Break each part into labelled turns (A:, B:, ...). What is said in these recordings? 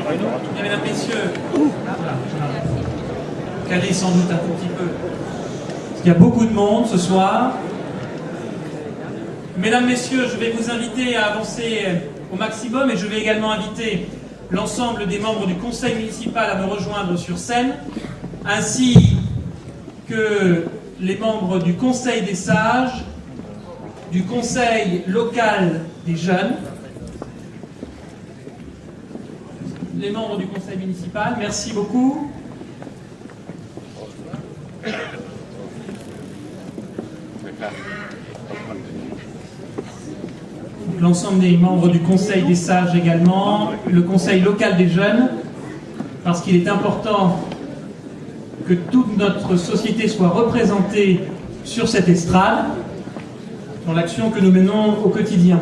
A: Bien, mesdames, messieurs, calez sans doute un tout petit peu. Parce qu'il y a beaucoup de monde ce soir. Mesdames, messieurs, je vais vous inviter à avancer au maximum et je vais également inviter l'ensemble des membres du conseil municipal à me rejoindre sur scène, ainsi que les membres du conseil des sages, du conseil local des jeunes, les membres du conseil municipal. Merci beaucoup. L'ensemble des membres du conseil des sages également, le conseil local des jeunes, parce qu'il est important que toute notre société soit représentée sur cette estrade, dans l'action que nous menons au quotidien.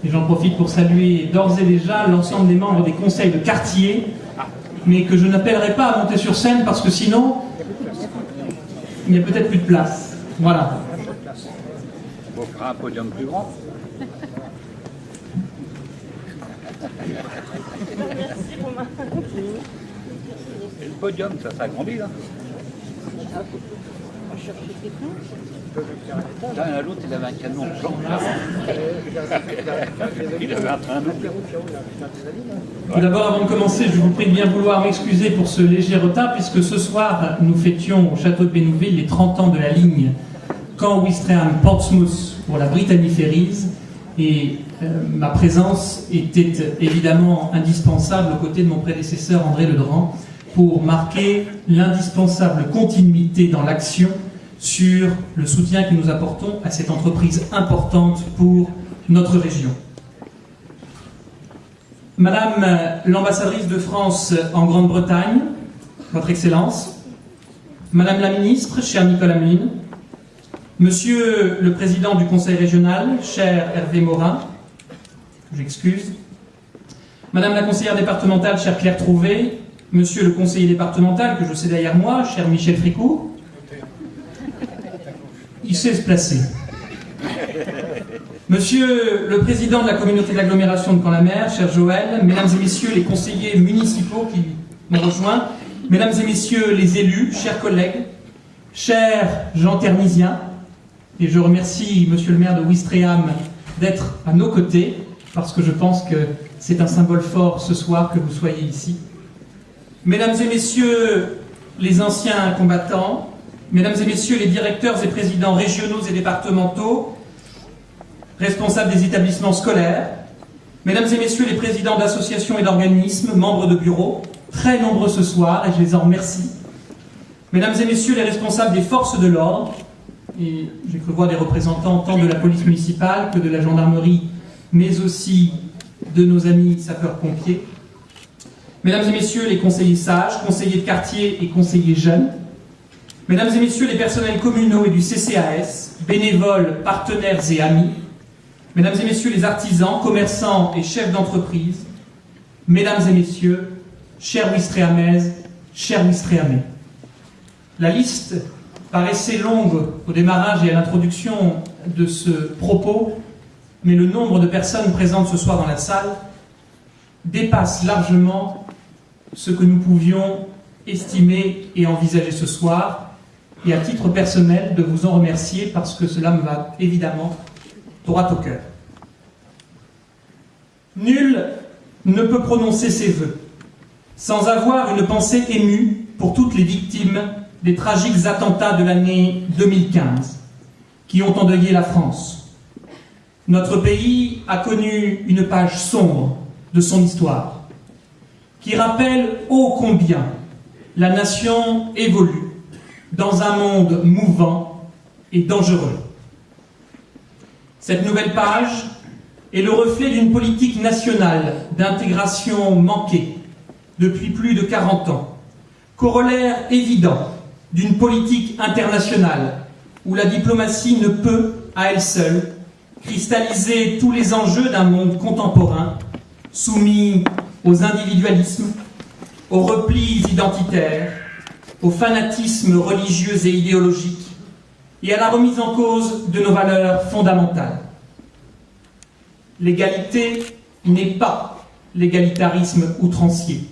A: Et j'en profite pour saluer d'ores et déjà l'ensemble des membres des conseils de quartier, mais que je n'appellerai pas à monter sur scène parce que sinon, il n'y a peut-être plus de place. Voilà.
B: On fera un podium plus grand.
C: Merci Romain.
B: Et le podium, ça s'agrandit là.
C: On cherche des planches.
B: Là, l'autre, il avait un canon blanc. Il avait un train.
A: Tout d'abord, avant de commencer, je vous prie de bien vouloir m'excuser pour ce léger retard, puisque ce soir, nous fêtions au château de Bénouville les 30 ans de la ligne Caen-Ouistreham-Portsmouth pour la Brittany Ferries, et ma présence était évidemment indispensable aux côtés de mon prédécesseur André Ledran pour marquer l'indispensable continuité dans l'action sur le soutien que nous apportons à cette entreprise importante pour notre région. Madame l'ambassadrice de France en Grande-Bretagne, Votre Excellence, Madame la ministre, chère Nicole Ameline, Monsieur le président du conseil régional, cher Hervé Morin, j'excuse, Madame la conseillère départementale, chère Claire Trouvé, Monsieur le conseiller départemental, que je sais derrière moi, cher Michel Fricot, il sait se placer. Monsieur le président de la communauté d'agglomération de Caen-la-Mer, cher Joël, mesdames et messieurs les conseillers municipaux qui m'ont rejoint, mesdames et messieurs les élus, chers collègues, cher Jean Ternisien, et je remercie monsieur le maire de Ouistreham d'être à nos côtés, parce que je pense que c'est un symbole fort ce soir que vous soyez ici. Mesdames et messieurs les anciens combattants, mesdames et messieurs les directeurs et présidents régionaux et départementaux, responsables des établissements scolaires, mesdames et messieurs les présidents d'associations et d'organismes, membres de bureaux, très nombreux ce soir, et je les en remercie, mesdames et messieurs les responsables des forces de l'ordre, et j'ai cru voir des représentants tant de la police municipale que de la gendarmerie, mais aussi de nos amis sapeurs-pompiers, mesdames et messieurs les conseillers sages, conseillers de quartier et conseillers jeunes, mesdames et messieurs les personnels communaux et du CCAS, bénévoles, partenaires et amis, mesdames et messieurs les artisans, commerçants et chefs d'entreprise, mesdames et messieurs, chers Ouistrehamaises, chers Ouistrehamais. La liste paraissait longue au démarrage et à l'introduction de ce propos, mais le nombre de personnes présentes ce soir dans la salle dépasse largement ce que nous pouvions estimer et envisager ce soir, et à titre personnel de vous en remercier parce que cela me va évidemment droit au cœur. Nul ne peut prononcer ses vœux sans avoir une pensée émue pour toutes les victimes des tragiques attentats de l'année 2015 qui ont endeuillé la France. Notre pays a connu une page sombre de son histoire qui rappelle ô combien la nation évolue dans un monde mouvant et dangereux. Cette nouvelle page est le reflet d'une politique nationale d'intégration manquée depuis plus de 40 ans, corollaire évident d'une politique internationale où la diplomatie ne peut, à elle seule, cristalliser tous les enjeux d'un monde contemporain soumis aux individualismes, aux replis identitaires, au fanatisme religieux et idéologique et à la remise en cause de nos valeurs fondamentales. L'égalité n'est pas l'égalitarisme outrancier.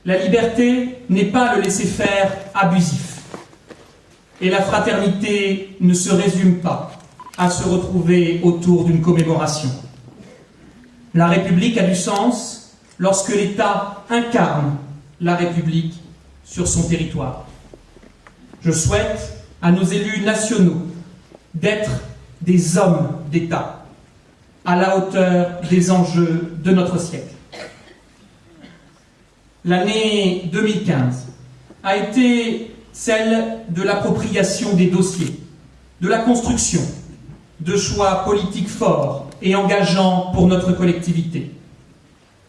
A: La liberté n'est pas le laisser-faire abusif. Et la fraternité ne se résume pas à se retrouver autour d'une commémoration. La République a du sens lorsque l'État incarne la République sur son territoire. Je souhaite à nos élus nationaux d'être des hommes d'État à la hauteur des enjeux de notre siècle. L'année 2015 a été celle de l'appropriation des dossiers, de la construction, de choix politiques forts et engageants pour notre collectivité.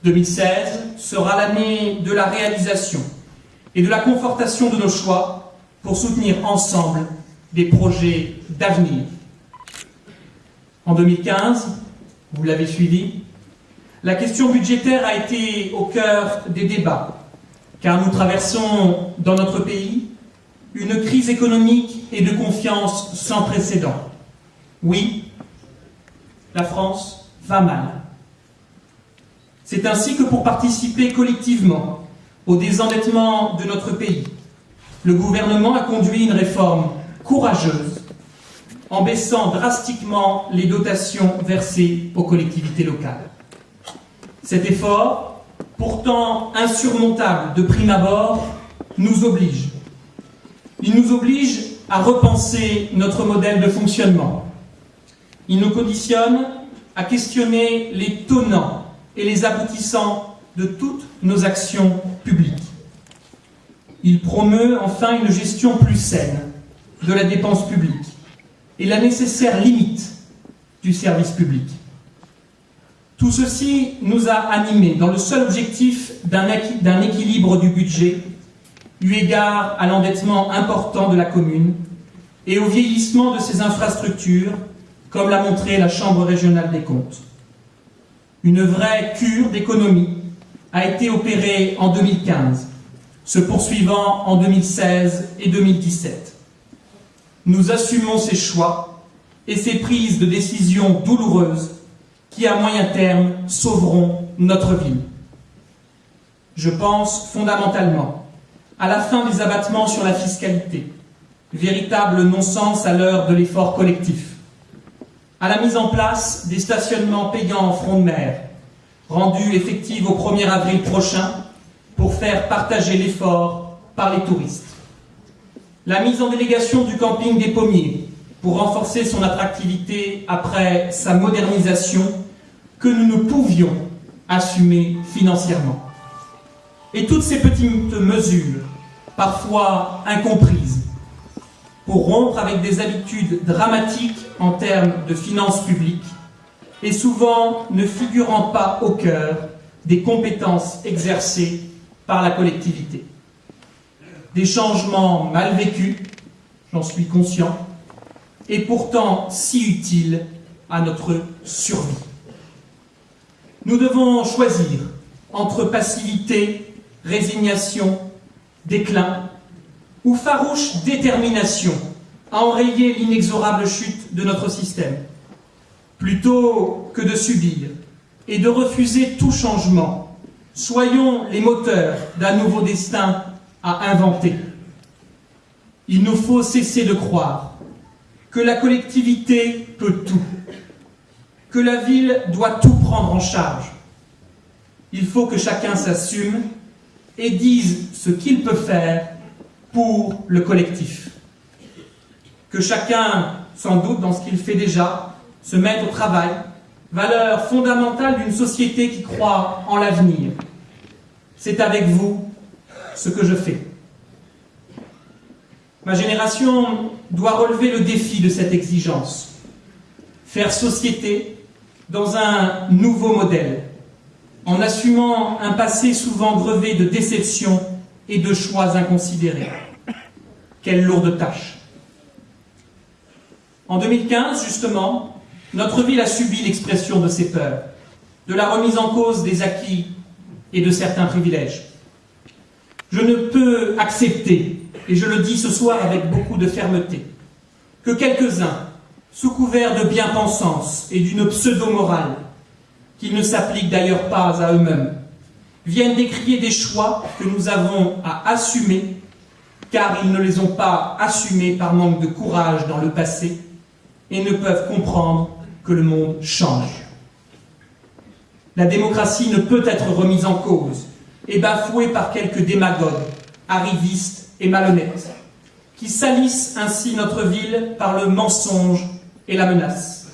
A: 2016 sera l'année de la réalisation et de la confortation de nos choix pour soutenir ensemble des projets d'avenir. En 2015, vous l'avez suivi, la question budgétaire a été au cœur des débats, car nous traversons dans notre pays une crise économique et de confiance sans précédent. Oui, la France va mal. C'est ainsi que pour participer collectivement au désendettement de notre pays, le gouvernement a conduit une réforme courageuse en baissant drastiquement les dotations versées aux collectivités locales. Cet effort, pourtant insurmontable de prime abord, nous oblige. Il nous oblige à repenser notre modèle de fonctionnement. Il nous conditionne à questionner les tenants et les aboutissants de toutes nos actions publiques. Il promeut enfin une gestion plus saine de la dépense publique et la nécessaire limite du service public. Tout ceci nous a animés dans le seul objectif d'un équilibre du budget, eu égard à l'endettement important de la commune et au vieillissement de ses infrastructures, comme l'a montré la Chambre régionale des comptes. Une vraie cure d'économie a été opérée en 2015, se poursuivant en 2016 et 2017. Nous assumons ces choix et ces prises de décisions douloureuses qui, à moyen terme, sauveront notre ville. Je pense fondamentalement à la fin des abattements sur la fiscalité, véritable non-sens à l'heure de l'effort collectif, à la mise en place des stationnements payants en front de mer, rendus effectifs au 1er avril prochain pour faire partager l'effort par les touristes. La mise en délégation du camping des Pommiers pour renforcer son attractivité après sa modernisation que nous ne pouvions assumer financièrement. Et toutes ces petites mesures, parfois incomprises, pour rompre avec des habitudes dramatiques en termes de finances publiques et souvent ne figurant pas au cœur des compétences exercées par la collectivité. Des changements mal vécus, j'en suis conscient, et pourtant si utiles à notre survie. Nous devons choisir entre passivité, résignation, déclin ou farouche détermination à enrayer l'inexorable chute de notre système, plutôt que de subir et de refuser tout changement. Soyons les moteurs d'un nouveau destin à inventer. Il nous faut cesser de croire que la collectivité peut tout, que la ville doit tout prendre en charge. Il faut que chacun s'assume et dise ce qu'il peut faire pour le collectif. Que chacun, sans doute dans ce qu'il fait déjà, se mette au travail, valeur fondamentale d'une société qui croit en l'avenir. C'est avec vous ce que je fais. Ma génération doit relever le défi de cette exigence, faire société dans un nouveau modèle, en assumant un passé souvent grevé de déceptions et de choix inconsidérés. Quelle lourde tâche! En 2015, justement, notre ville a subi l'expression de ses peurs, de la remise en cause des acquis et de certains privilèges. Je ne peux accepter, et je le dis ce soir avec beaucoup de fermeté, que quelques-uns, sous couvert de bien-pensance et d'une pseudo-morale, qu'ils ne s'appliquent d'ailleurs pas à eux-mêmes, viennent décrier des choix que nous avons à assumer, car ils ne les ont pas assumés par manque de courage dans le passé et ne peuvent comprendre que le monde change. La démocratie ne peut être remise en cause et bafouée par quelques démagogues, arrivistes et malhonnêtes, qui salissent ainsi notre ville par le mensonge et la menace,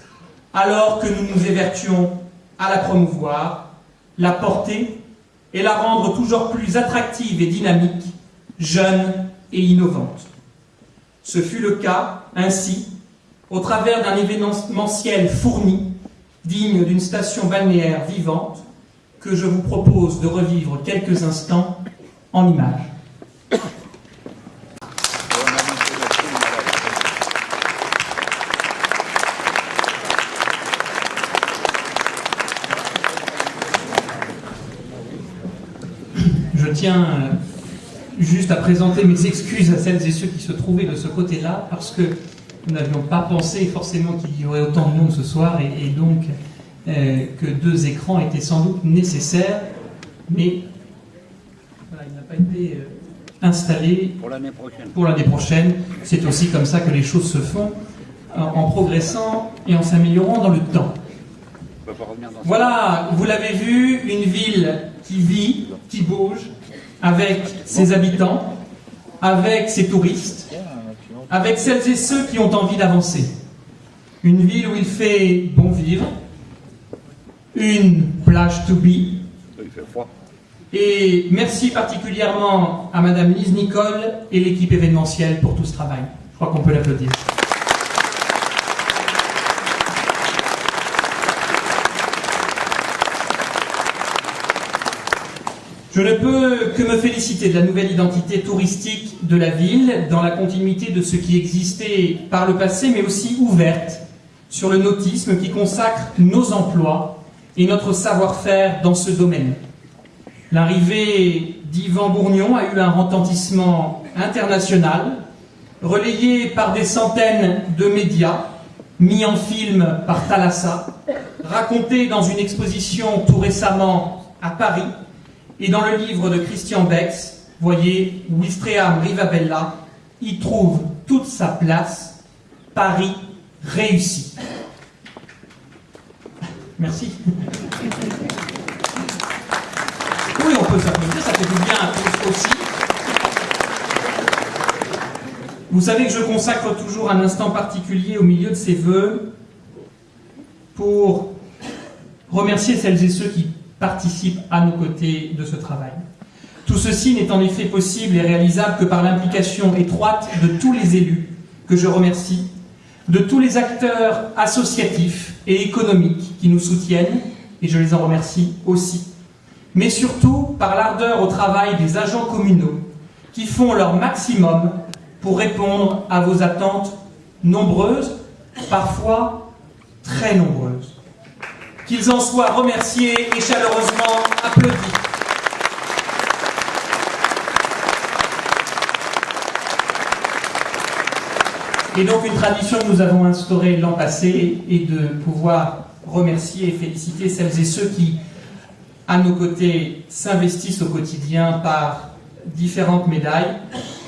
A: alors que nous nous évertuons à la promouvoir, la porter et la rendre toujours plus attractive et dynamique, jeune et innovante. Ce fut le cas, ainsi, au travers d'un événementiel fourni, digne d'une station balnéaire vivante, que je vous propose de revivre quelques instants en images. Je tiens juste à présenter mes excuses à celles et ceux qui se trouvaient de ce côté-là, parce que nous n'avions pas pensé forcément qu'il y aurait autant de monde ce soir, et donc que 2 écrans étaient sans doute nécessaires, mais voilà, il n'a pas été installé pour l'année prochaine. C'est aussi comme ça que les choses se font, en progressant et en s'améliorant dans le temps. Voilà, vous l'avez vu, une ville qui vit, qui bouge, avec ses habitants, avec ses touristes, avec celles et ceux qui ont envie d'avancer. Une ville où il fait bon vivre, une plage to be.
B: Il fait froid.
A: Et merci particulièrement à Madame Lise Nicole et l'équipe événementielle pour tout ce travail. Je crois qu'on peut l'applaudir. Je ne peux que me féliciter de la nouvelle identité touristique de la ville, dans la continuité de ce qui existait par le passé, mais aussi ouverte sur le nautisme qui consacre nos emplois et notre savoir-faire dans ce domaine. L'arrivée d'Yvan Bourgnon a eu un retentissement international, relayé par des centaines de médias, mis en film par Thalassa, raconté dans une exposition tout récemment à Paris, et dans le livre de Christian Bex, voyez, Ouistreham Rivabella, y trouve toute sa place, Paris réussi. Merci. Oui, on peut s'applaudir, ça fait du bien à tous aussi. Vous savez que je consacre toujours un instant particulier au milieu de ces vœux pour remercier celles et ceux qui participent à nos côtés de ce travail. Tout ceci n'est en effet possible et réalisable que par l'implication étroite de tous les élus, que je remercie, de tous les acteurs associatifs et économiques qui nous soutiennent, et je les en remercie aussi, mais surtout par l'ardeur au travail des agents communaux qui font leur maximum pour répondre à vos attentes nombreuses, parfois très nombreuses. Qu'ils en soient remerciés et chaleureusement applaudis. Et donc une tradition que nous avons instaurée l'an passé est de pouvoir remercier et féliciter celles et ceux qui, à nos côtés, s'investissent au quotidien par différentes médailles.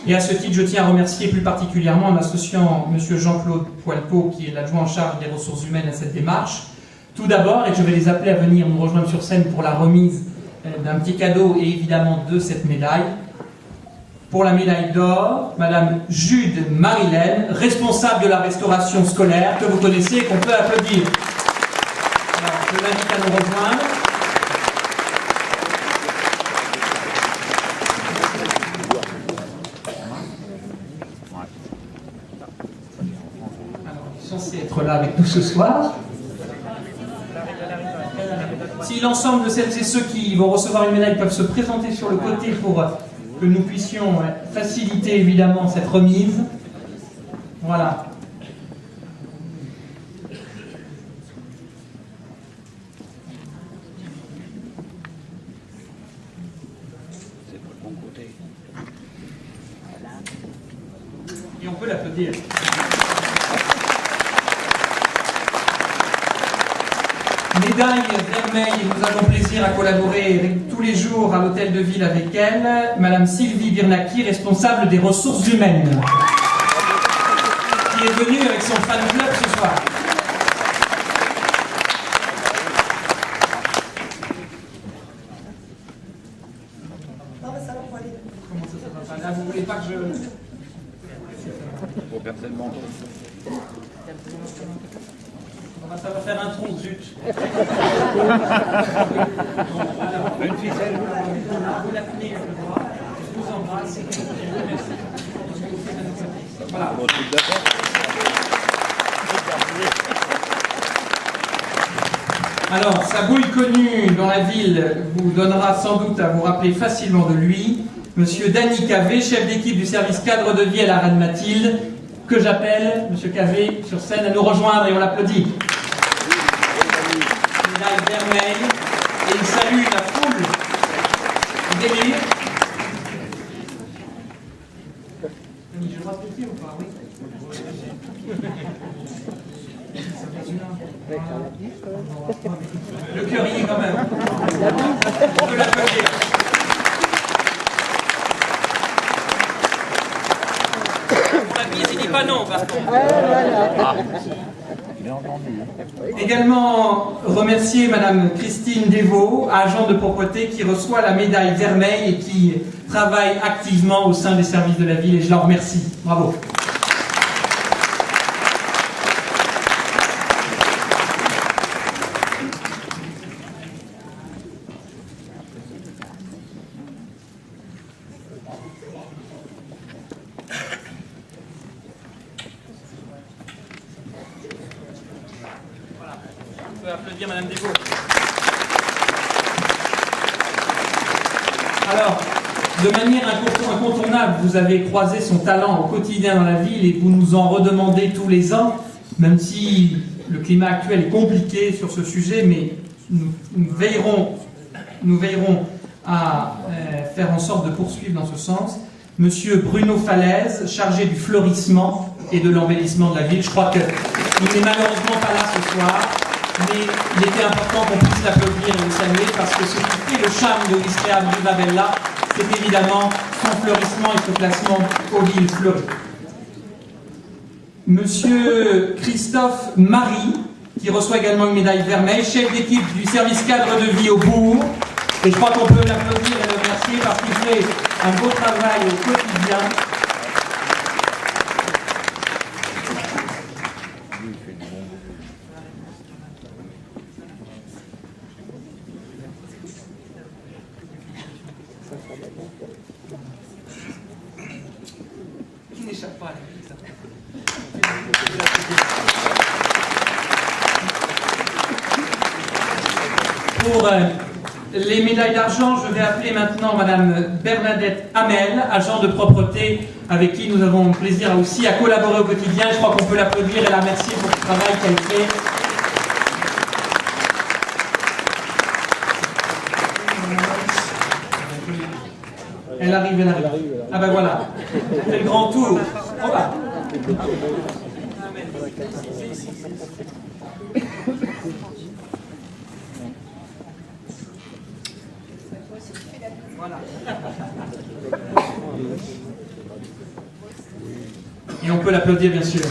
A: Et à ce titre, je tiens à remercier plus particulièrement en associant M. Jean-Claude Poilpot, qui est l'adjoint en charge des ressources humaines à cette démarche. Tout d'abord, et je vais les appeler à venir nous rejoindre sur scène pour la remise d'un petit cadeau et évidemment de cette médaille. Pour la médaille d'or, Madame Jude Marilène, responsable de la restauration scolaire, que vous connaissez et qu'on peut applaudir. Alors, je l'invite à nous rejoindre. Alors, il est censé être là avec nous ce soir. Si l'ensemble de celles et ceux qui vont recevoir une médaille peuvent se présenter sur le côté pour que nous puissions faciliter évidemment cette remise. Voilà.
B: C'est pour le bon côté.
A: Et on peut l'applaudir. Médaille Vermeil, et nous avons plaisir à collaborer tous les jours à l'hôtel de ville avec elle, Madame Sylvie Birnaki, responsable des ressources humaines, qui est venue avec son fan club ce soir. Comment ça va pas? Là, vous voulez pas que je...
B: Pour personnellement.
A: Ça va faire un tronc, zut.
B: Une ficelle.
A: Vous la tenez avec le bras. Je vous embrasse. Merci. Voilà.
B: Bon truc d'affaires.
A: Alors, sa bouille connue dans la ville vous donnera sans doute à vous rappeler facilement de lui. Monsieur Danny Cavé, chef d'équipe du service cadre de vie à la Reine Mathilde, que j'appelle, Monsieur Cavé, sur scène, à nous rejoindre et on l'applaudit. Médaille Vermeil, et il salue la foule délire. Je dois expliquer ou pas? Oui. Le cœur y est quand même. On peut l'applaudir. Pour la bise, il dit pas non, par contre. Également remercier Madame Christine Desvaux, agent de propreté, qui reçoit la médaille Vermeil et qui travaille activement au sein des services de la ville, et je la remercie. Bravo. On peut applaudir Madame Desvaux. Alors, de manière incontournable, vous avez croisé son talent au quotidien dans la ville et vous nous en redemandez tous les ans, même si le climat actuel est compliqué sur ce sujet, mais nous veillerons à faire en sorte de poursuivre dans ce sens. Monsieur Bruno Falaise, chargé du fleurissement et de l'embellissement de la ville. Je crois qu'il n'est malheureusement pas là ce soir, mais il était important qu'on puisse l'applaudir et le saluer parce que ce qui fait le charme de l'Istria Rivabella, c'est évidemment son fleurissement et ce placement aux villes fleuries. Monsieur Christophe Marie, qui reçoit également une médaille Vermeil, chef d'équipe du service cadre de vie au Bourg. Et je crois qu'on peut l'applaudir et le remercier parce qu'il fait un beau travail au quotidien. Qui n'échappe pas à la vie, ça. Pour les médailles d'argent, je vais appeler maintenant Madame Bernadette Hamel, agent de propreté, avec qui nous avons plaisir aussi à collaborer au quotidien. Je crois qu'on peut l'applaudir et la remercier pour le travail qu'elle fait. Elle arrive. Ah ben voilà, c'est le grand tour. Oh bah. Voilà. Et on peut l'applaudir bien sûr.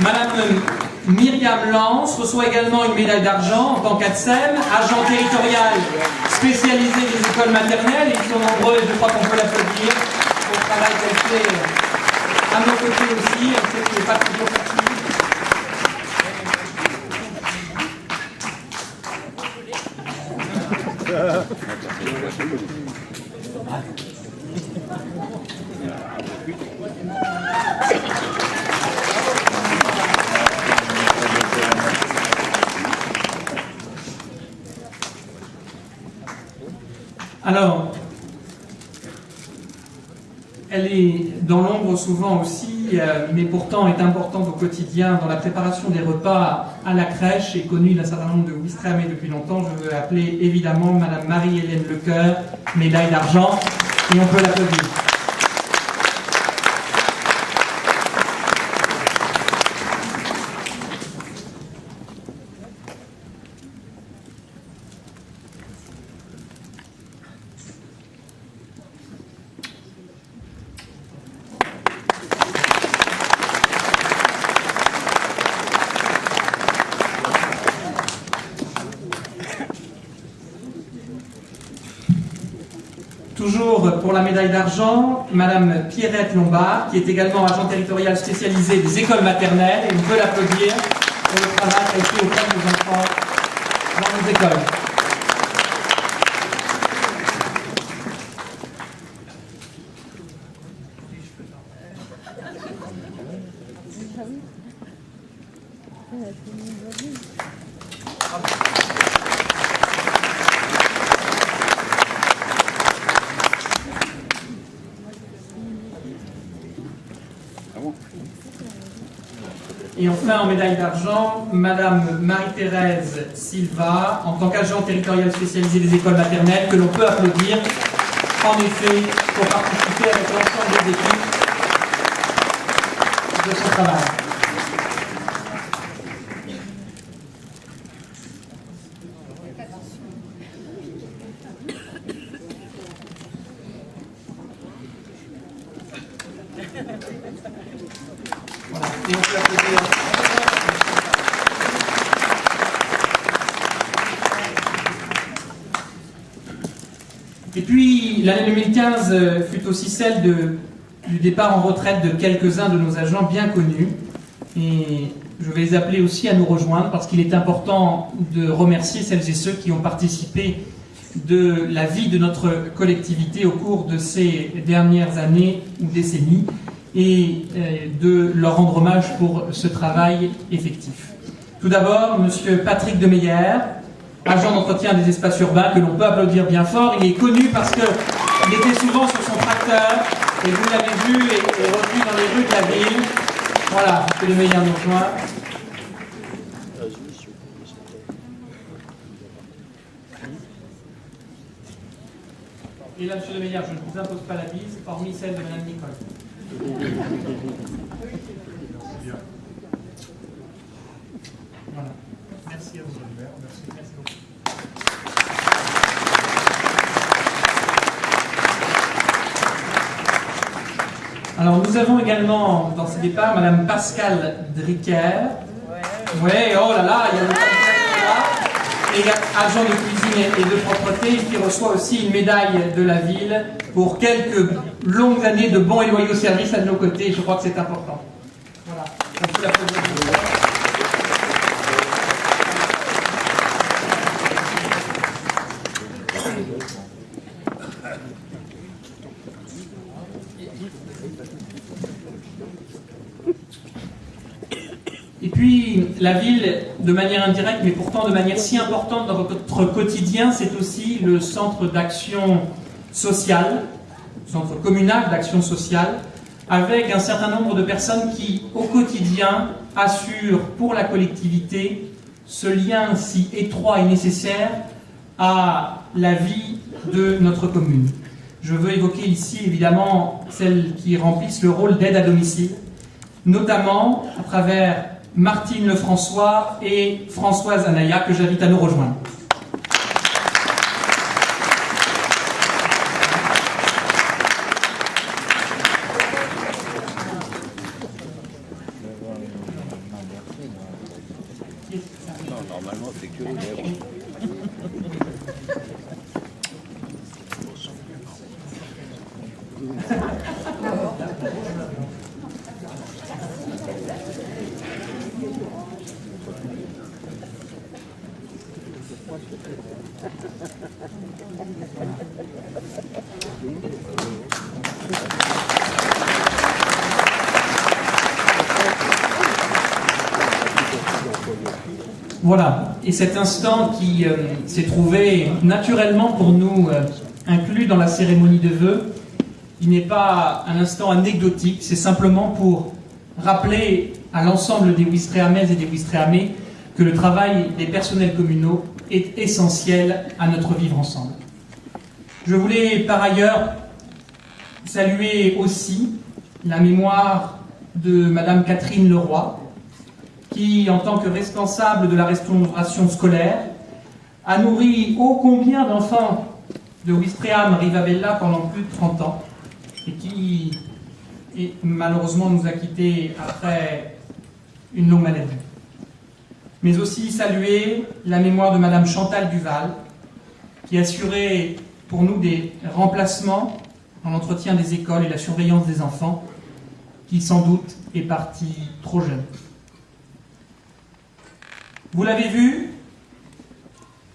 A: Madame Myriam Lance reçoit également une médaille d'argent en tant qu'ADSEM, agent territorial spécialisé des écoles maternelles. Ils sont nombreux et je crois qu'on peut l'applaudir pour le travail qu'elle fait à nos côtés aussi. Elle sait qu'il n'est pas toujours facile. Alors, elle est dans l'ombre souvent aussi, mais pourtant est importante au quotidien dans la préparation des repas à la crèche et connue d'un certain nombre de Ouistreham depuis longtemps. Je veux appeler évidemment Madame Marie-Hélène Lecoeur, médaille d'argent, et on peut l'applaudir. jour, pour la médaille d'argent, Madame Pierrette Lombard, qui est également agent territorial spécialisé des écoles maternelles, et on peut l'applaudir pour le travail qu'elle fait auprès de nos enfants dans nos écoles. Et enfin, en médaille d'argent, Madame Marie-Thérèse Silva, en tant qu'agent territorial spécialisé des écoles maternelles, que l'on peut applaudir, en effet, pour participer avec l'ensemble des équipes de ce travail. Voilà, et on peut applaudir. Et puis, l'année 2015 fut aussi celle du départ en retraite de quelques-uns de nos agents bien connus. Et je vais les appeler aussi à nous rejoindre parce qu'il est important de remercier celles et ceux qui ont participé de la vie de notre collectivité au cours de ces dernières années ou décennies et de leur rendre hommage pour ce travail effectif. Tout d'abord, Monsieur Patrick Demeyer, agent d'entretien des espaces urbains, que l'on peut applaudir bien fort. Il est connu parce qu'il était souvent sur son tracteur, et vous l'avez vu et revu dans les rues de la ville. Voilà, c'est le meilleur nous rejoint. Et là, Monsieur de Meyer, je ne vous impose pas la bise, hormis celle de Madame Nicole. Voilà. Merci à vous. Merci beaucoup. Alors, nous avons également, dans ce départ, Madame Pascale Dricker. Ouais, oh là là, il y a le là. Et agent de cuisine et de propreté, qui reçoit aussi une médaille de la ville pour quelques longues années de bons et loyaux services à nos côtés. Je crois que c'est important. Voilà. On peut l'applaudir. Et puis, la ville, de manière indirecte, mais pourtant de manière si importante dans votre quotidien, c'est aussi le centre d'action sociale, centre communal d'action sociale, avec un certain nombre de personnes qui, au quotidien, assurent pour la collectivité ce lien si étroit et nécessaire à la vie de notre commune. Je veux évoquer ici, évidemment, celles qui remplissent le rôle d'aide à domicile, notamment à travers Martine Lefrançois et Françoise Anaya, que j'invite à nous rejoindre.
B: Non, normalement, c'est que les lèvres.
A: Voilà, et cet instant qui s'est trouvé naturellement pour nous inclus dans la cérémonie de vœux, il n'est pas un instant anecdotique, c'est simplement pour rappeler à l'ensemble des Ouistrehαμaises et des Ouistrehαμais que le travail des personnels communaux est essentiel à notre vivre ensemble. Je voulais par ailleurs saluer aussi la mémoire de Madame Catherine Leroy, qui, en tant que responsable de la restauration scolaire, a nourri ô combien d'enfants de Ouistreham Rivabella pendant plus de 30 ans, et qui malheureusement nous a quittés après une longue maladie. Mais aussi saluer la mémoire de Madame Chantal Duval, qui assurait pour nous des remplacements dans l'entretien des écoles et la surveillance des enfants, qui sans doute est parti trop jeune. Vous l'avez vu,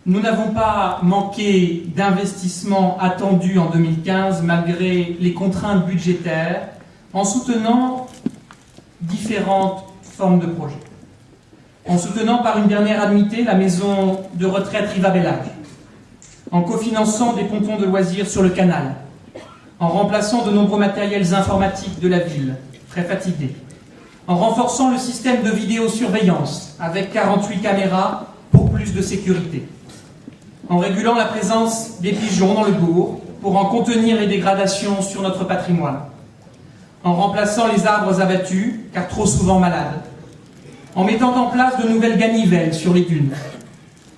A: nous n'avons pas manqué d'investissements attendus en 2015 malgré les contraintes budgétaires en soutenant différentes formes de projets. En soutenant par une dernière annuité la maison de retraite Rivabellage, en cofinançant des pontons de loisirs sur le canal, en remplaçant de nombreux matériels informatiques de la ville, très fatigués, en renforçant le système de vidéosurveillance avec 48 caméras pour plus de sécurité, en régulant la présence des pigeons dans le bourg pour en contenir les dégradations sur notre patrimoine, en remplaçant les arbres abattus, car trop souvent malades, en mettant en place de nouvelles ganivelles sur les dunes,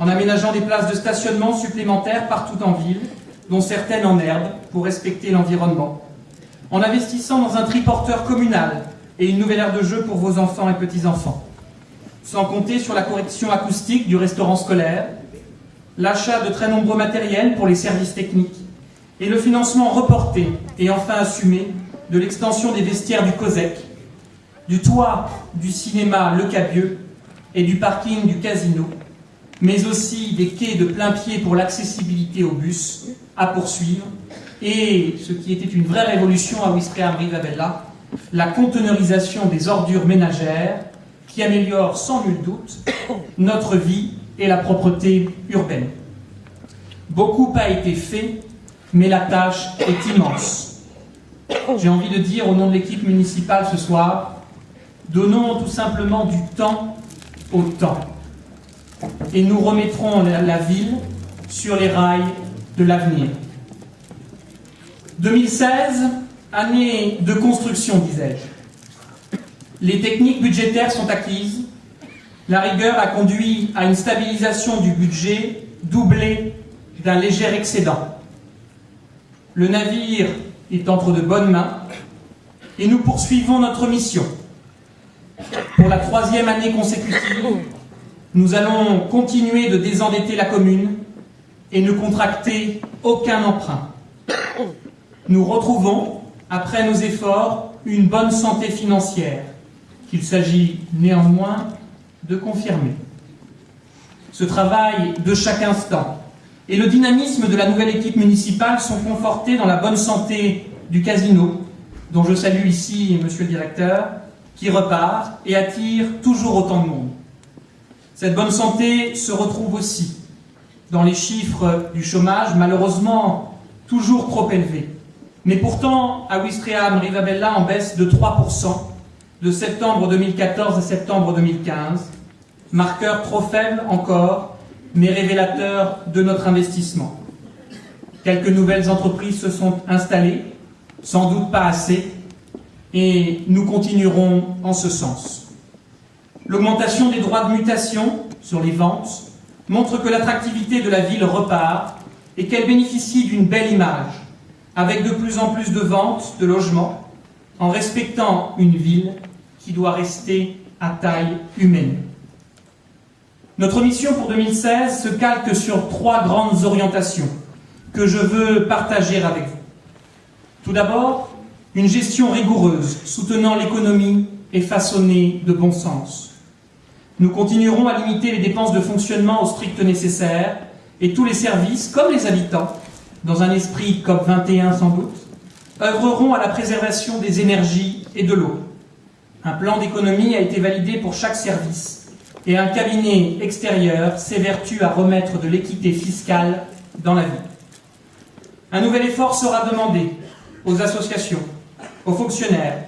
A: en aménageant des places de stationnement supplémentaires partout en ville, dont certaines en herbe, pour respecter l'environnement, en investissant dans un triporteur communal et une nouvelle aire de jeu pour vos enfants et petits-enfants, sans compter sur la correction acoustique du restaurant scolaire, l'achat de très nombreux matériels pour les services techniques et le financement reporté et enfin assumé de l'extension des vestiaires du COSEC, du toit du cinéma Le Cabieux et du parking du casino, mais aussi des quais de plain-pied pour l'accessibilité aux bus à poursuivre et, ce qui était une vraie révolution à Ouistreham Rivabella, la conteneurisation des ordures ménagères qui améliore sans nul doute notre vie et la propreté urbaine. Beaucoup a été fait, mais la tâche est immense. J'ai envie de dire au nom de l'équipe municipale ce soir, donnons tout simplement du temps au temps. Et nous remettrons la ville sur les rails de l'avenir. 2016, année de construction, disais-je. Les techniques budgétaires sont acquises. La rigueur a conduit à une stabilisation du budget doublée d'un léger excédent. Le navire est entre de bonnes mains et nous poursuivons notre mission. Pour la 3e année consécutive, nous allons continuer de désendetter la commune et ne contracter aucun emprunt. Nous retrouvons, après nos efforts, une bonne santé financière, qu'il s'agit néanmoins de confirmer. Ce travail de chaque instant et le dynamisme de la nouvelle équipe municipale sont confortés dans la bonne santé du casino, dont je salue ici monsieur le directeur, qui repart et attire toujours autant de monde. Cette bonne santé se retrouve aussi dans les chiffres du chômage, malheureusement toujours trop élevés. Mais pourtant, à Ouistreham Rivabella en baisse de 3% de septembre 2014 à septembre 2015, marqueur trop faible encore, mais révélateur de notre investissement. Quelques nouvelles entreprises se sont installées, sans doute pas assez, et nous continuerons en ce sens. L'augmentation des droits de mutation sur les ventes montre que l'attractivité de la ville repart et qu'elle bénéficie d'une belle image, avec de plus en plus de ventes, de logements, en respectant une ville qui doit rester à taille humaine. Notre mission pour 2016 se calque sur 3 grandes orientations que je veux partager avec vous. Tout d'abord, une gestion rigoureuse, soutenant l'économie et façonnée de bon sens. Nous continuerons à limiter les dépenses de fonctionnement au strict nécessaire et tous les services, comme les habitants, dans un esprit COP21 sans doute, œuvreront à la préservation des énergies et de l'eau. Un plan d'économie a été validé pour chaque service et un cabinet extérieur s'évertue à remettre de l'équité fiscale dans la vie. Un nouvel effort sera demandé aux associations, aux fonctionnaires,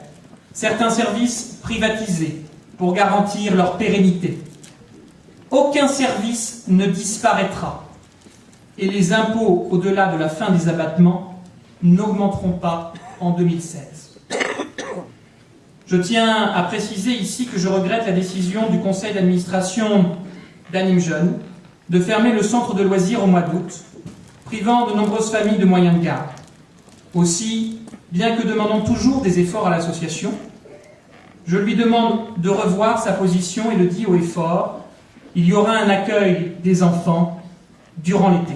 A: certains services privatisés pour garantir leur pérennité. Aucun service ne disparaîtra et les impôts au-delà de la fin des abattements n'augmenteront pas en 2016. Je tiens à préciser ici que je regrette la décision du conseil d'administration d'Anime Jeune de fermer le centre de loisirs au mois d'août, privant de nombreuses familles de moyens de garde. Aussi, bien que demandant toujours des efforts à l'association, je lui demande de revoir sa position et le dit haut et fort, il y aura un accueil des enfants durant l'été.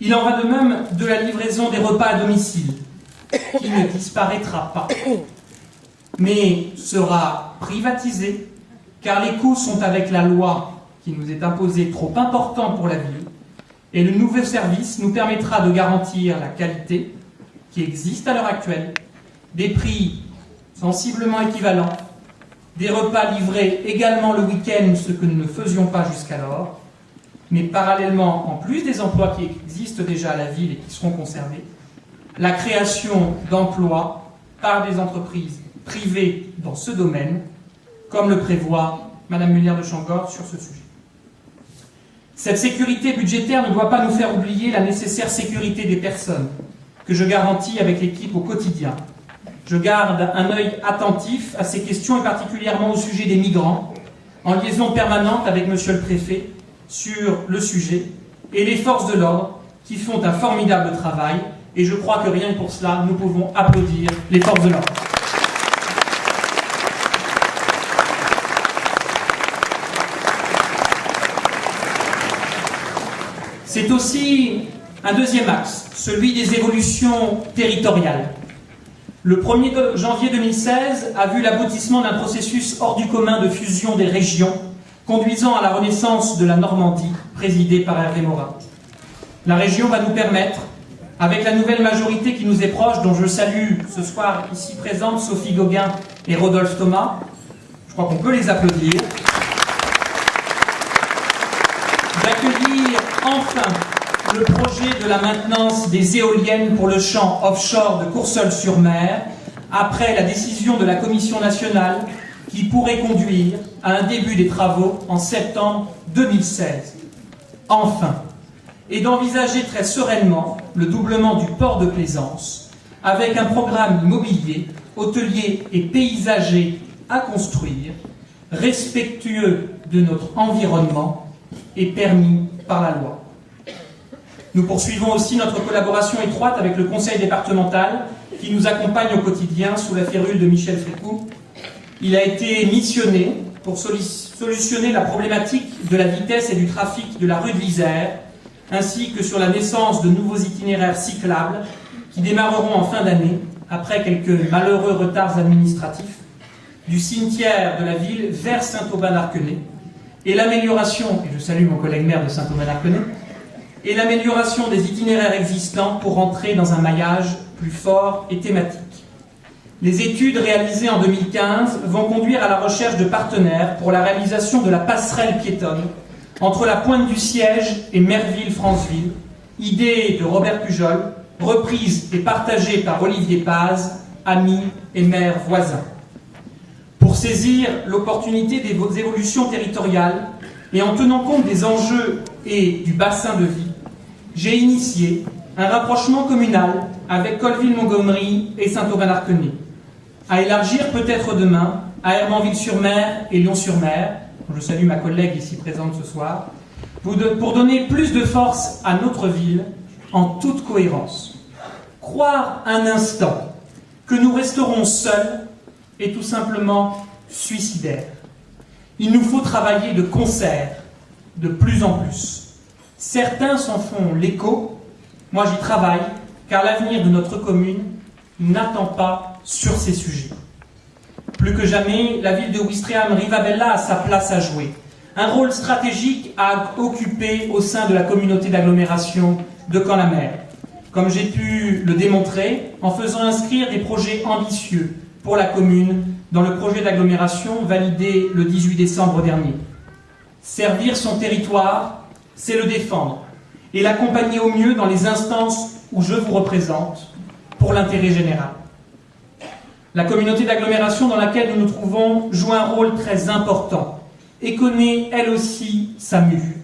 A: Il en va de même de la livraison des repas à domicile, qui ne disparaîtra pas, mais sera privatisée, car les coûts sont avec la loi qui nous est imposée trop importants pour la ville, et le nouveau service nous permettra de garantir la qualité qui existe à l'heure actuelle, des prix sensiblement équivalents, des repas livrés également le week-end, ce que nous ne faisions pas jusqu'alors, mais parallèlement, en plus des emplois qui existent déjà à la ville et qui seront conservés, la création d'emplois par des entreprises privées dans ce domaine, comme le prévoit Mme Muller de Changord sur ce sujet. Cette sécurité budgétaire ne doit pas nous faire oublier la nécessaire sécurité des personnes, que je garantis avec l'équipe au quotidien. Je garde un œil attentif à ces questions et particulièrement au sujet des migrants, en liaison permanente avec Monsieur le Préfet sur le sujet, et les forces de l'ordre qui font un formidable travail, et je crois que rien que pour cela, nous pouvons applaudir les forces de l'ordre. C'est aussi un deuxième axe, celui des évolutions territoriales. Le 1er janvier 2016 a vu l'aboutissement d'un processus hors du commun de fusion des régions, conduisant à la renaissance de la Normandie, présidée par Hervé Morin. La région va nous permettre, avec la nouvelle majorité qui nous est proche, dont je salue ce soir ici présente Sophie Gauguin et Rodolphe Thomas, je crois qu'on peut les applaudir, d'accueillir enfin le projet de la maintenance des éoliennes pour le champ offshore de Courseulles-sur-Mer, après la décision de la Commission nationale qui pourrait conduire à un début des travaux en septembre 2016. Enfin, et d'envisager très sereinement le doublement du port de Plaisance, avec un programme immobilier, hôtelier et paysager à construire, respectueux de notre environnement et permis par la loi. Nous poursuivons aussi notre collaboration étroite avec le conseil départemental qui nous accompagne au quotidien sous la férule de Michel Frécou. Il a été missionné pour solutionner la problématique de la vitesse et du trafic de la rue de l'Isère, ainsi que sur la naissance de nouveaux itinéraires cyclables qui démarreront en fin d'année, après quelques malheureux retards administratifs, du cimetière de la ville vers Saint-Aubin-d'Arquenay, et l'amélioration, et je salue mon collègue maire de Saint-Aubin-d'Arquenay, et l'amélioration des itinéraires existants pour entrer dans un maillage plus fort et thématique. Les études réalisées en 2015 vont conduire à la recherche de partenaires pour la réalisation de la passerelle piétonne entre la Pointe du Siège et Merville-Franceville, idée de Robert Pujol, reprise et partagée par Olivier Paz, ami et maire voisin. Pour saisir l'opportunité des évolutions territoriales et en tenant compte des enjeux et du bassin de vie, j'ai initié un rapprochement communal avec Colville-Montgomery et Saint-Aubin-d'Arquenay, à élargir peut-être demain à Hermanville-sur-Mer et Lyon-sur-Mer, je salue ma collègue ici présente ce soir, pour donner plus de force à notre ville en toute cohérence. Croire un instant que nous resterons seuls est tout simplement suicidaire. Il nous faut travailler de concert, de plus en plus. Certains s'en font l'écho, moi j'y travaille, car l'avenir de notre commune n'attend pas sur ces sujets. Plus que jamais, la ville de Ouistreham-Rivabella a sa place à jouer, un rôle stratégique à occuper au sein de la communauté d'agglomération de Caen-la-Mer, comme j'ai pu le démontrer en faisant inscrire des projets ambitieux pour la commune dans le projet d'agglomération validé le 18 décembre dernier. Servir son territoire, c'est le défendre et l'accompagner au mieux dans les instances où je vous représente pour l'intérêt général. La communauté d'agglomération dans laquelle nous nous trouvons joue un rôle très important et connaît elle aussi sa mue.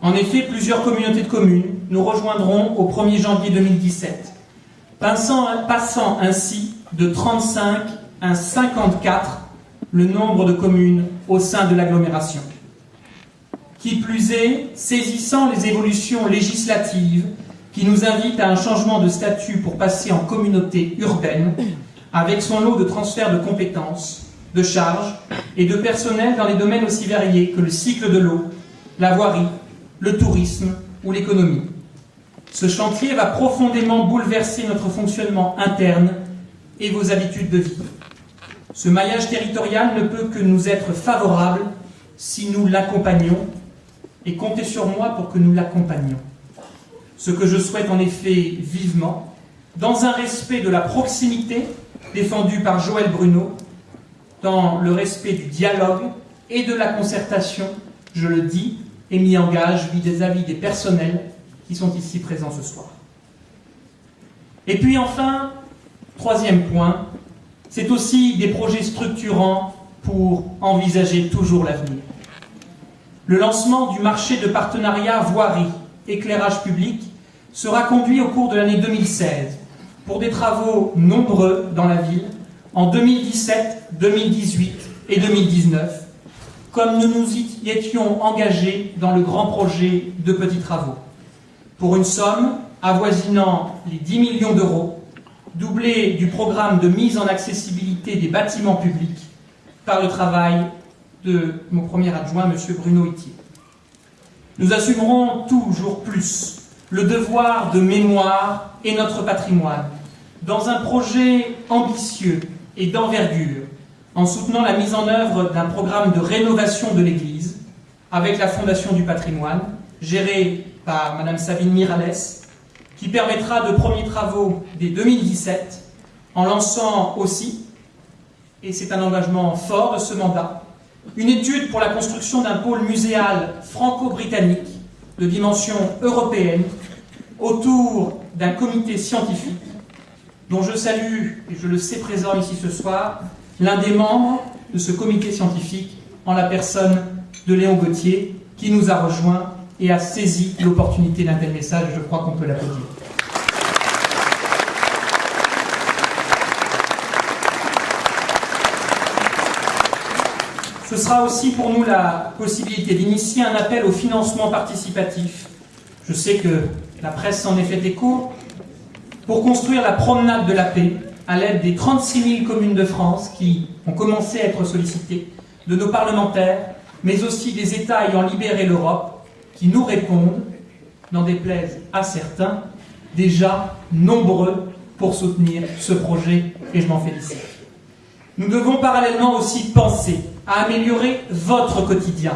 A: En effet, plusieurs communautés de communes nous rejoindront au 1er janvier 2017, passant ainsi de 35 à 54 le nombre de communes au sein de l'agglomération. Qui plus est, saisissant les évolutions législatives qui nous invitent à un changement de statut pour passer en communauté urbaine, avec son lot de transferts de compétences, de charges et de personnel dans les domaines aussi variés que le cycle de l'eau, la voirie, le tourisme ou l'économie. Ce chantier va profondément bouleverser notre fonctionnement interne et vos habitudes de vie. Ce maillage territorial ne peut que nous être favorable si nous l'accompagnons, et comptez sur moi pour que nous l'accompagnions. Ce que je souhaite en effet vivement, dans un respect de la proximité défendue par Joël Bruno, dans le respect du dialogue et de la concertation, je le dis et m'y engage vis-à-vis des personnels qui sont ici présents ce soir. Et puis enfin, troisième point, c'est aussi des projets structurants pour envisager toujours l'avenir. Le lancement du marché de partenariat voirie, éclairage public, sera conduit au cours de l'année 2016 pour des travaux nombreux dans la ville en 2017, 2018 et 2019, comme nous nous y étions engagés dans le grand projet de petits travaux, pour une somme avoisinant les 10 millions d'euros, doublée du programme de mise en accessibilité des bâtiments publics par le travail de mon premier adjoint, M. Bruno Itier. Nous assumerons toujours plus le devoir de mémoire et notre patrimoine dans un projet ambitieux et d'envergure, en soutenant la mise en œuvre d'un programme de rénovation de l'Église avec la Fondation du patrimoine, gérée par Mme Sabine Miralles, qui permettra de premiers travaux dès 2017, en lançant aussi, et c'est un engagement fort de ce mandat, une étude pour la construction d'un pôle muséal franco-britannique de dimension européenne autour d'un comité scientifique dont je salue, et je le sais présent ici ce soir, l'un des membres de ce comité scientifique en la personne de Léon Gauthier, qui nous a rejoints et a saisi l'opportunité d'un tel message. Je crois qu'on peut l'applaudir. Ce sera aussi pour nous la possibilité d'initier un appel au financement participatif. Je sais que la presse s'en est fait écho, pour construire la promenade de la paix à l'aide des 36 000 communes de France qui ont commencé à être sollicitées, de nos parlementaires, mais aussi des États ayant libéré l'Europe, qui nous répondent, n'en déplaise à certains, déjà nombreux pour soutenir ce projet, et je m'en félicite. Nous devons parallèlement aussi penser à améliorer votre quotidien,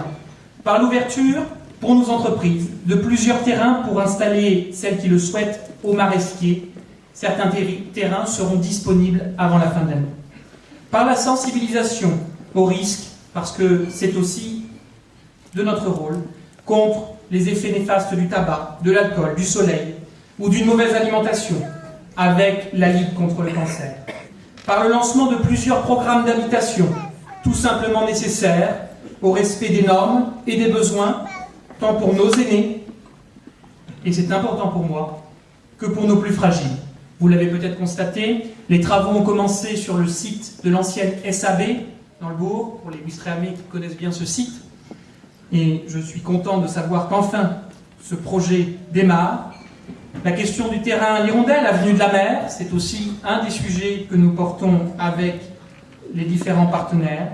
A: par l'ouverture, pour nos entreprises, de plusieurs terrains pour installer celles qui le souhaitent au Maresquier. Certains terrains seront disponibles avant la fin de l'année. Par la sensibilisation aux risques, parce que c'est aussi de notre rôle, contre les effets néfastes du tabac, de l'alcool, du soleil ou d'une mauvaise alimentation, avec la Ligue contre le cancer. Par le lancement de plusieurs programmes d'habitation, tout simplement nécessaires au respect des normes et des besoins, tant pour nos aînés, et c'est important pour moi, que pour nos plus fragiles. Vous l'avez peut-être constaté, les travaux ont commencé sur le site de l'ancienne SAB, dans le bourg, pour les Ouistrehamiens qui connaissent bien ce site. Et je suis content de savoir qu'enfin, ce projet démarre. La question du terrain l'Hirondelle, avenue de la Mer, c'est aussi un des sujets que nous portons avec les différents partenaires.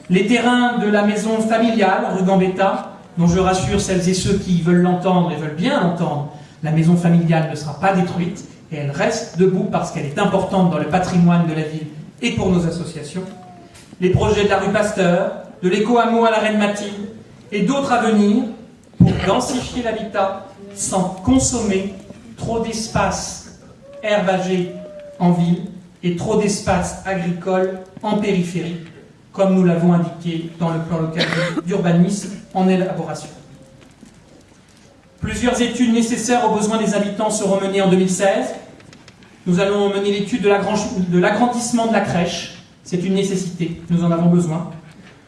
A: Les terrains de la maison familiale, rue Gambetta, dont je rassure celles et ceux qui veulent l'entendre et veulent bien l'entendre, la maison familiale ne sera pas détruite et elle reste debout parce qu'elle est importante dans le patrimoine de la ville et pour nos associations. Les projets de la rue Pasteur, de l'éco-hameau à la Reine Mathilde et d'autres à venir pour densifier l'habitat sans consommer trop d'espace herbagé en ville et trop d'espace agricole en périphérie, comme nous l'avons indiqué dans le plan local d'urbanisme en élaboration. Plusieurs études nécessaires aux besoins des habitants seront menées en 2016. Nous allons mener l'étude de l'agrandissement de la crèche. C'est une nécessité, nous en avons besoin.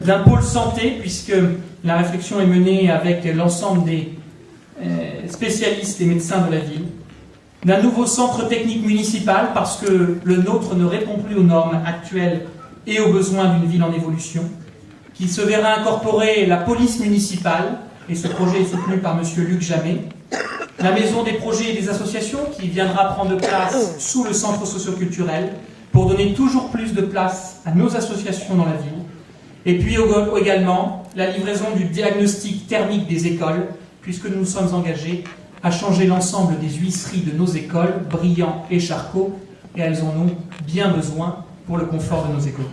A: D'un pôle santé, puisque la réflexion est menée avec l'ensemble des spécialistes et médecins de la ville. D'un nouveau centre technique municipal, parce que le nôtre ne répond plus aux normes actuelles et aux besoins d'une ville en évolution, qui se verra incorporer la police municipale, et ce projet est soutenu par M. Luc Jamet, la maison des projets et des associations, qui viendra prendre place sous le centre socioculturel, pour donner toujours plus de place à nos associations dans la ville, et puis également la livraison du diagnostic thermique des écoles, puisque nous nous sommes engagés à changer l'ensemble des huisseries de nos écoles, Briand et Charcot, et elles en ont bien besoin pour le confort de nos écoles.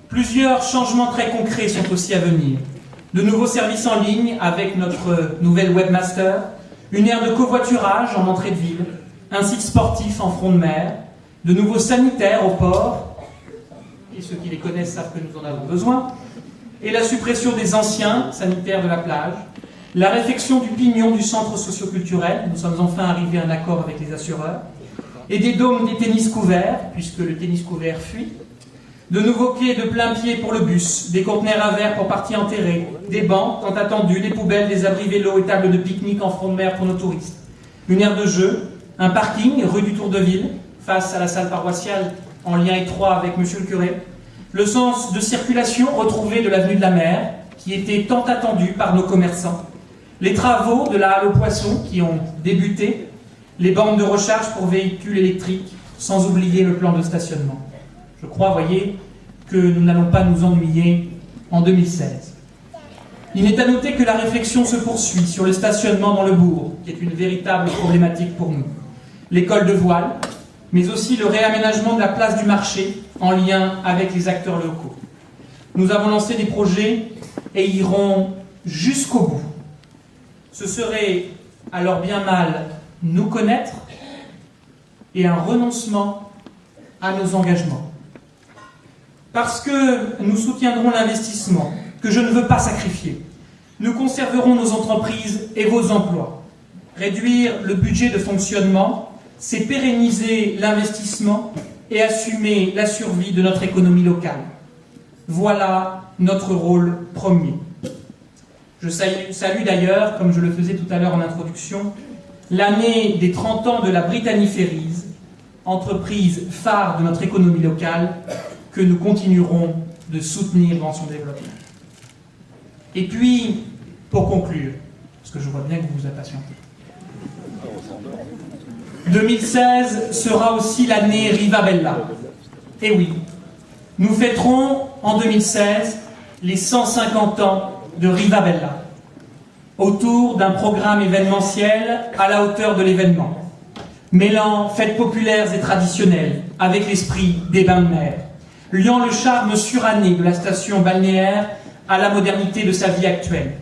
A: Plusieurs changements très concrets sont aussi à venir. De nouveaux services en ligne avec notre nouvelle webmaster, une aire de covoiturage en entrée de ville, un site sportif en front de mer, de nouveaux sanitaires au port, et ceux qui les connaissent savent que nous en avons besoin, et la suppression des anciens sanitaires de la plage, la réfection du pignon du centre socioculturel, nous sommes enfin arrivés à un accord avec les assureurs, et des dômes des tennis couverts, puisque le tennis couvert fuit, de nouveaux quais de plein pied pour le bus, des conteneurs à verre pour parties enterrées, des bancs tant attendus, des poubelles, des abris vélos et tables de pique-nique en front de mer pour nos touristes, une aire de jeu, un parking rue du Tour de Ville, face à la salle paroissiale en lien étroit avec monsieur le curé, le sens de circulation retrouvé de l'avenue de la Mer, qui était tant attendu par nos commerçants, les travaux de la halle aux poissons qui ont débuté, les bornes de recharge pour véhicules électriques, sans oublier le plan de stationnement. Je crois, voyez, que nous n'allons pas nous ennuyer en 2016. Il est à noter que la réflexion se poursuit sur le stationnement dans le bourg, qui est une véritable problématique pour nous. L'école de voile, mais aussi le réaménagement de la place du marché en lien avec les acteurs locaux. Nous avons lancé des projets et irons jusqu'au bout. Ce serait alors bien mal nous connaître et un renoncement à nos engagements. Parce que nous soutiendrons l'investissement, que je ne veux pas sacrifier. Nous conserverons nos entreprises et vos emplois. Réduire le budget de fonctionnement, c'est pérenniser l'investissement et assumer la survie de notre économie locale. Voilà notre rôle premier. Je salue d'ailleurs, comme je le faisais tout à l'heure en introduction, l'année des 30 ans de la Brittany Ferries, entreprise phare de notre économie locale, que nous continuerons de soutenir dans son développement. Et puis, pour conclure, parce que je vois bien que vous vous impatientez, 2016 sera aussi l'année Rivabella. Et oui, nous fêterons en 2016 les 150 ans de Rivabella, autour d'un programme événementiel à la hauteur de l'événement, mêlant fêtes populaires et traditionnelles avec l'esprit des bains de mer, liant le charme suranné de la station balnéaire à la modernité de sa vie actuelle.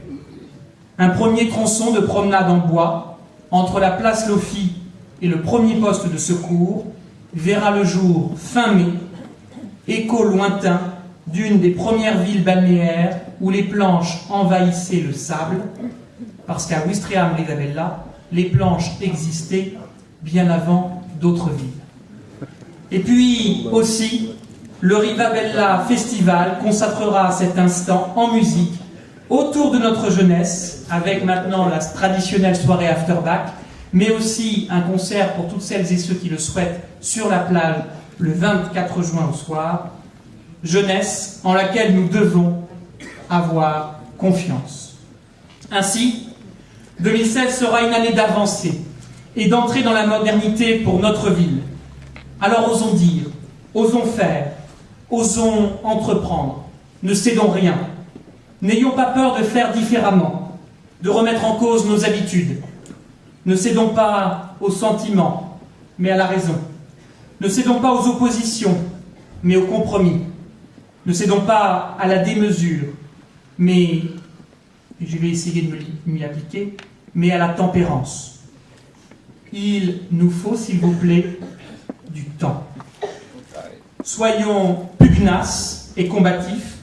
A: Un premier tronçon de promenade en bois, entre la place Lofi et le premier poste de secours, verra le jour fin mai, écho lointain d'une des premières villes balnéaires où les planches envahissaient le sable, parce qu'à Ouistreham Rivabella, les planches existaient bien avant d'autres villes. Et puis aussi, le Rivabella Festival consacrera cet instant en musique autour de notre jeunesse, avec maintenant la traditionnelle soirée Afterback, mais aussi un concert pour toutes celles et ceux qui le souhaitent sur la plage le 24 juin au soir. Jeunesse en laquelle nous devons avoir confiance. Ainsi, 2016 sera une année d'avancée et d'entrée dans la modernité pour notre ville. Alors osons dire, osons faire, osons entreprendre, ne cédons rien. N'ayons pas peur de faire différemment, de remettre en cause nos habitudes. Ne cédons pas aux sentiments, mais à la raison. Ne cédons pas aux oppositions, mais au compromis. Ne cédons pas à la démesure, mais, et je vais essayer de m'y appliquer, mais à la tempérance. Il nous faut, s'il vous plaît, du temps. Soyons pugnaces et combatifs,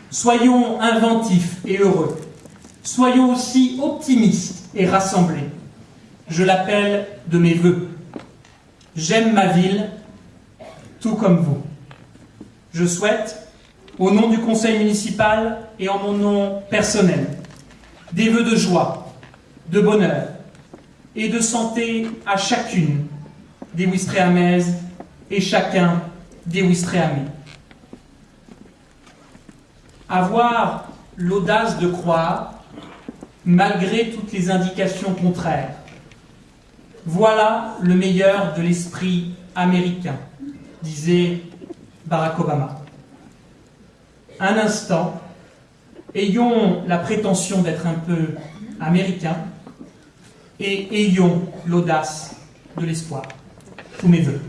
A: soyons inventifs et heureux, soyons aussi optimistes et rassemblés. Je l'appelle de mes vœux. J'aime ma ville, tout comme vous. Je souhaite, au nom du conseil municipal et en mon nom personnel, des vœux de joie, de bonheur et de santé à chacune des Ouistrehamaaises et chacun des Ouistrehamiens. Avoir l'audace de croire, malgré toutes les indications contraires. Voilà le meilleur de l'esprit américain, disait Barack Obama. Un instant, ayons la prétention d'être un peu américains, et ayons l'audace de l'espoir. Tous mes vœux.